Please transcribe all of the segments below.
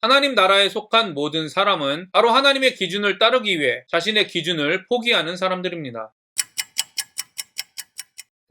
하나님 나라에 속한 모든 사람은 바로 하나님의 기준을 따르기 위해 자신의 기준을 포기하는 사람들입니다.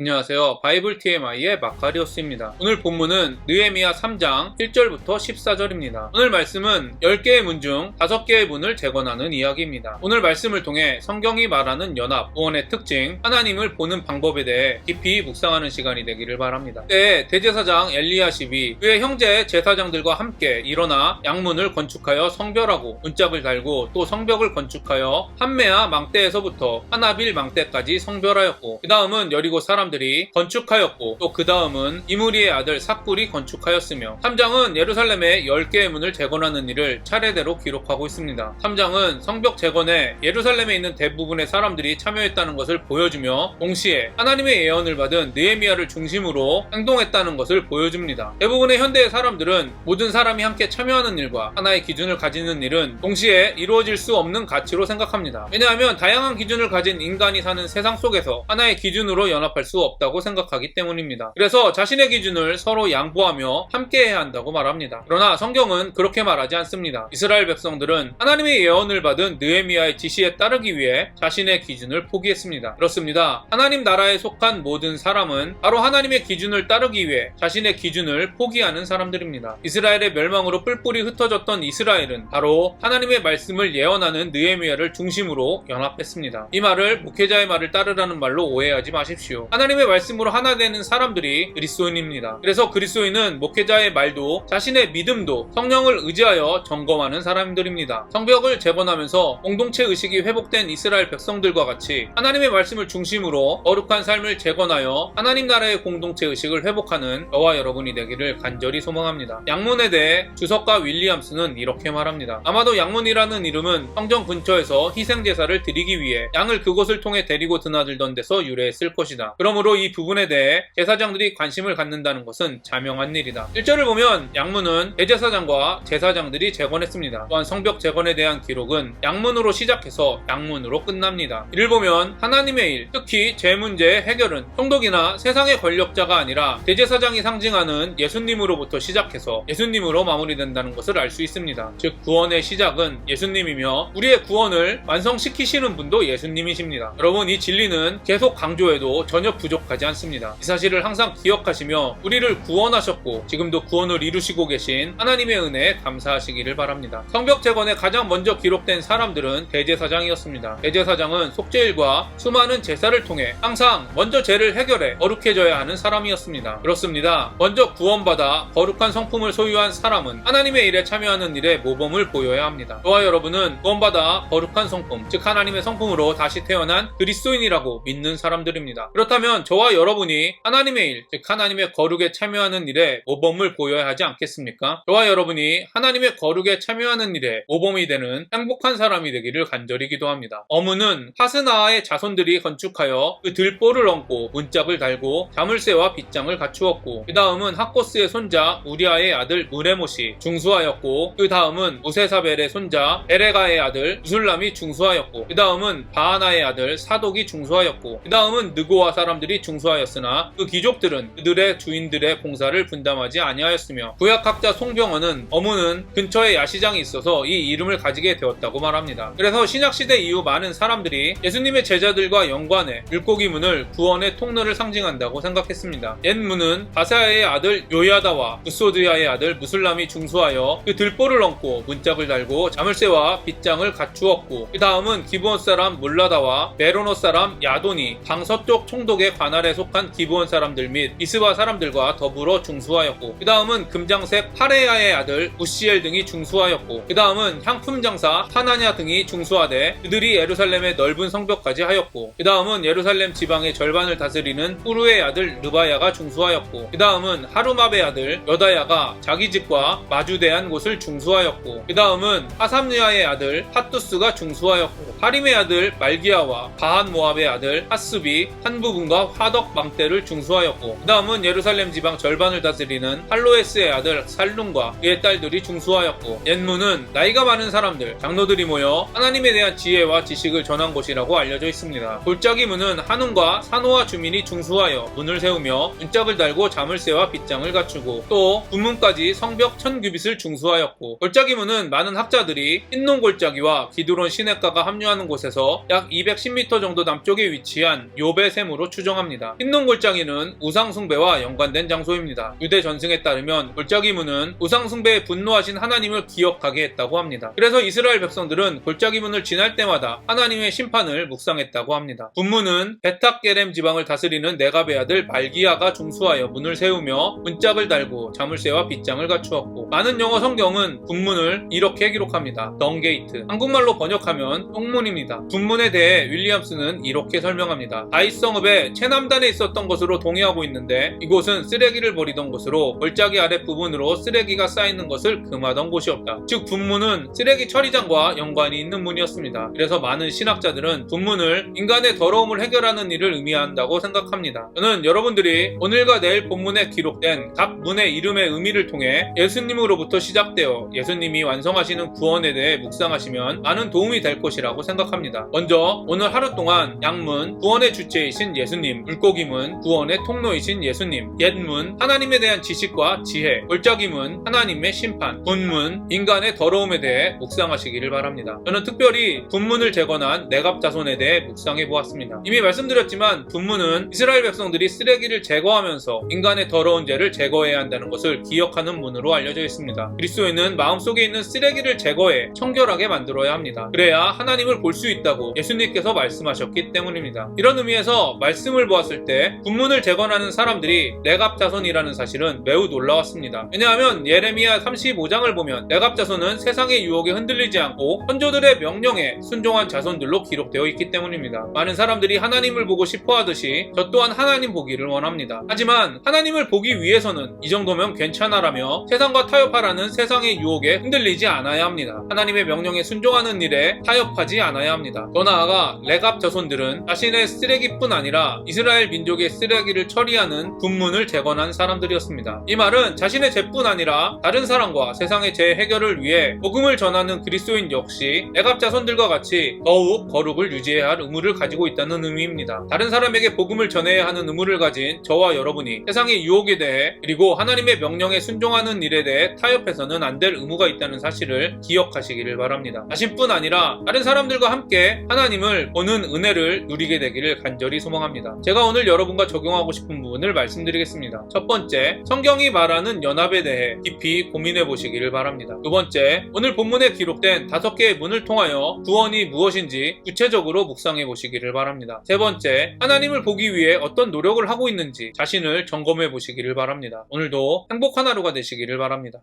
안녕하세요. 바이블 TMI의 마카리오스입니다. 오늘 본문은 느헤미야 3장 1절부터 14절입니다. 오늘 말씀은 10개의 문 중 5개의 문을 재건하는 이야기입니다. 오늘 말씀을 통해 성경이 말하는 연합, 구원의 특징, 하나님을 보는 방법에 대해 깊이 묵상하는 시간이 되기를 바랍니다. 그때 대제사장 엘리야십이 그의 형제 제사장들과 함께 일어나 양문을 건축하여 성별하고 문짝을 달고 또 성벽을 건축하여 한메아 망대에서부터 하나빌 망대까지 성별하였고 그 다음은 여리고 사람들이 건축하였고 또 그 다음은 이므리의 아들 삭굴이 건축하였으며 3장은 예루살렘의 10개의 문을 재건하는 일을 차례대로 기록하고 있습니다. 3장은 성벽 재건에 예루살렘에 있는 대부분의 사람들이 참여했다는 것을 보여주며 동시에 하나님의 예언을 받은 느헤미야를 중심으로 행동했다는 것을 보여줍니다. 대부분의 현대의 사람들은 모든 사람이 함께 참여하는 일과 하나의 기준을 가지는 일은 동시에 이루어질 수 없는 가치로 생각합니다. 왜냐하면 다양한 기준을 가진 인간이 사는 세상 속에서 하나의 기준으로 연합할 수 없다고 생각하기 때문입니다. 그래서 자신의 기준을 서로 양보하며 함께해야 한다고 말합니다. 그러나 성경은 그렇게 말하지 않습니다. 이스라엘 백성들은 하나님의 예언을 받은 느헤미야의 지시에 따르기 위해 자신의 기준을 포기했습니다. 그렇습니다. 하나님 나라에 속한 모든 사람은 바로 하나님의 기준을 따르기 위해 자신의 기준을 포기하는 사람들입니다. 이스라엘의 멸망으로 뿔뿔이 흩어졌던 이스라엘은 바로 하나님의 말씀을 예언하는 느헤미야를 중심으로 연합했습니다. 이 말을 목회자의 말을 따르라는 말로 오해하지 마십시오. 하나님의 말씀으로 하나 되는 사람들이 그리스도인입니다. 그래서 그리스도인은 목회자의 말도 자신의 믿음도 성령을 의지하여 점검하는 사람들입니다. 성벽을 재건하면서 공동체 의식이 회복된 이스라엘 백성들과 같이 하나님의 말씀을 중심으로 거룩한 삶을 재건하여 하나님 나라의 공동체 의식을 회복하는 저와 여러분이 되기를 간절히 소망합니다. 양문에 대해 주석가 윌리엄스는 이렇게 말합니다. 아마도 양문이라는 이름은 성전 근처에서 희생제사를 드리기 위해 양을 그곳을 통해 데리고 드나들던 데서 유래했을 것이다. 그러므로 이 부분에 대해 제사장들이 관심을 갖는다는 것은 자명한 일이다. 1절을 보면 양문은 대제사장과 제사장들이 재건했습니다. 또한 성벽 재건에 대한 기록은 양문으로 시작해서 양문으로 끝납니다. 이를 보면 하나님의 일, 특히 제 문제의 해결은 총독이나 세상의 권력자가 아니라 대제사장이 상징하는 예수님으로부터 시작해서 예수님으로 마무리된다는 것을 알 수 있습니다. 즉 구원의 시작은 예수님이며 우리의 구원을 완성시키시는 분도 예수님이십니다. 여러분, 이 진리는 계속 강조해도 전혀 부족하지 않습니다. 이 사실을 항상 기억하시며 우리를 구원하셨고 지금도 구원을 이루시고 계신 하나님의 은혜에 감사하시기를 바랍니다. 성벽 재건에 가장 먼저 기록된 사람들은 대제사장이었습니다. 대제사장은 속죄일과 수많은 제사를 통해 항상 먼저 죄를 해결해 거룩해져야 하는 사람이었습니다. 그렇습니다. 먼저 구원받아 거룩한 성품을 소유한 사람은 하나님의 일에 참여하는 일에 모범을 보여야 합니다. 저와 여러분은 구원받아 거룩한 성품, 즉 하나님의 성품으로 다시 태어난 그리스도인이라고 믿는 사람들입니다. 그렇다면 저와 여러분이 하나님의 일, 즉 하나님의 거룩에 참여하는 일에 모범을 보여야 하지 않겠습니까? 저와 여러분이 하나님의 거룩에 참여하는 일에 모범이 되는 행복한 사람이 되기를 간절히 기도합니다. 어문은 하스나아의 자손들이 건축하여 그 들보를 얹고 문짝을 달고 자물쇠와 빗장을 갖추었고 그 다음은 학고스의 손자 우리아의 아들 무레못이 중수하였고 그 다음은 무세사벨의 손자 에레가의 아들 무술람이 중수하였고 그 다음은 바하나의 아들 사독이 중수하였고 그 다음은 느고와 사람들이 중수하였으나 그 귀족들은 그들의 주인들의 공사를 분담하지 아니하였으며 구약학자 송병헌은 어문은 근처에 야시장이 있어서 이 이름을 가지게 되었다고 말합니다. 그래서 신약시대 이후 많은 사람들이 예수님의 제자들과 연관해 물고기문을 구원의 통로를 상징한다고 생각했습니다. 옛문은 바사야의 아들 요야다와 무소드야의 아들 무술람이 중수하여 그 들보를 얹고 문짝을 달고 자물쇠와 빗장을 갖추었고 그 다음은 기브온 사람 몰라다와 메로노 사람 야돈이 방서쪽 총독의 관할에 속한 기브온 사람들 및 미스바 사람들과 더불어 중수하였고 그 다음은 금장색 파레야의 아들 우시엘 등이 중수하였고 그 다음은 향품 장사 하나냐 등이 중수하되 그들이 예루살렘의 넓은 성벽까지 하였고 그 다음은 예루살렘 지방의 절반을 다스리는 후루의 아들 르바야가 중수하였고 그 다음은 하루마베의 아들 여다야가 자기 집과 마주대한 곳을 중수하였고 그 다음은 하삼느야의 아들 핫두스가 중수하였고 하림의 아들 말기야와 바한 모압의 아들 핫습이 한 부분과 왕과 화덕 망대를 중수하였고, 그 다음은 예루살렘 지방 절반을 다스리는 할로에스의 아들 살룸과 그의 딸들이 중수하였고, 옛문은 나이가 많은 사람들, 장로들이 모여 하나님에 대한 지혜와 지식을 전한 곳이라고 알려져 있습니다. 골짜기 문은 한움과 산호와 주민이 중수하여 문을 세우며 문짝을 달고 자물쇠와 빗장을 갖추고, 또 군문까지 성벽 1000규빗을 중수하였고, 골짜기 문은 많은 학자들이 흰농 골짜기와 기드론 시냇가가 합류하는 곳에서 약 210m 정도 남쪽에 위치한 요베셈으로 추정합니다. 흰농 골짜기는 우상 숭배와 연관된 장소입니다. 유대 전승에 따르면 골짜기 문은 우상 숭배에 분노하신 하나님을 기억하게 했다고 합니다. 그래서 이스라엘 백성들은 골짜기 문을 지날 때마다 하나님의 심판을 묵상했다고 합니다. 분문은 베탁게렘 지방을 다스리는 네갑의 아들 발기야가 중수하여 문을 세우며 문짝을 달고 자물쇠와 빗장을 갖추었고, 많은 영어 성경은 분문을 이렇게 기록합니다. 덩게이트. 한국말로 번역하면 똥문입니다. 분문에 대해 윌리엄스는 이렇게 설명합니다. 다윗성읍의 최남단에 있었던 것으로 동의하고 있는데, 이곳은 쓰레기를 버리던 곳으로 골짜기 아랫부분으로 쓰레기가 쌓이는 것을 금하던 곳이었다. 즉 분문은 쓰레기 처리장과 연관이 있는 문이었습니다. 그래서 많은 신학자들은 분문을 인간의 더러움을 해결하는 일을 의미한다고 생각합니다. 저는 여러분들이 오늘과 내일 본문에 기록된 각 문의 이름의 의미를 통해 예수님으로부터 시작되어 예수님이 완성하시는 구원에 대해 묵상하시면 많은 도움이 될 것이라고 생각합니다. 먼저 오늘 하루 동안 양문, 구원의 주체이신 예수님, 물고기문, 구원의 통로이신 예수님, 옛문, 하나님에 대한 지식과 지혜, 골짜기문, 하나님의 심판, 분문, 인간의 더러움에 대해 묵상하시기를 바랍니다. 저는 특별히 분문을 재건한 네갑 자손에 대해 묵상해 보았습니다. 이미 말씀드렸지만 분문은 이스라엘 백성들이 쓰레기를 제거하면서 인간의 더러운 죄를 제거해야 한다는 것을 기억하는 문으로 알려져 있습니다. 그리스도인은 마음속에 있는 쓰레기를 제거해 청결하게 만들어야 합니다. 그래야 하나님을 볼 수 있다고 예수님께서 말씀하셨기 때문입니다. 이런 의미에서 말씀을 보았을 때 분문을 재건하는 사람들이 네갑 자손이라는 사실은 매우 놀라웠습니다. 왜냐하면 예레미야 35장을 보면 네갑 자손은 세상의 유혹에 흔들리지 않고 선조들의 명령에 순종한 자손들로 기록되어 있기 때문입니다. 많은 사람들이 하나님을 보고 싶어 하듯이 저 또한 하나님 보기를 원합니다. 하지만 하나님을 보기 위해서는 이 정도면 괜찮아라며 세상과 타협하라는 세상의 유혹에 흔들리지 않아야 합니다. 하나님의 명령에 순종하는 일에 타협하지 않아야 합니다. 더 나아가 레갑 자손들은 자신의 쓰레기뿐 아니라 이스라엘 민족의 쓰레기를 처리하는 분문을 재건한 사람들이었습니다. 이 말은 자신의 죄뿐 아니라 다른 사람과 세상의 죄 해결을 위해 복음을 전하는 그리스도인 역시 레갑 자손들과 같이 더욱 거룩을 유지해야 할 의무를 가지고 있다는 의미입니다. 다른 사람에게 복음을 전해야 하는 의무를 가진 저와 여러분이 세상의 유혹에 대해 그리고 하나님의 명령에 순종하는 일에 대해 타협해서는 안 될 의무가 있다는 사실을 기억하시기를 바랍니다. 자신뿐 아니라 다른 사람들과 함께 하나님을 보는 은혜를 누리게 되기를 간절히 소망합니다. 제가 오늘 여러분과 적용하고 싶은 부분을 말씀드리겠습니다. 첫 번째, 성경이 말하는 연합에 대해 깊이 고민해 보시기를 바랍니다. 두 번째, 오늘 본문에 기록된 5개의 문을 통하여 구원이 무엇인지 구체적으로 묵상해 보시기를 바랍니다. 세 번째, 하나님을 보기 위해 어떤 노력을 하고 있는지 자신을 점검해 보시기를 바랍니다. 오늘도 행복한 하루가 되시기를 바랍니다.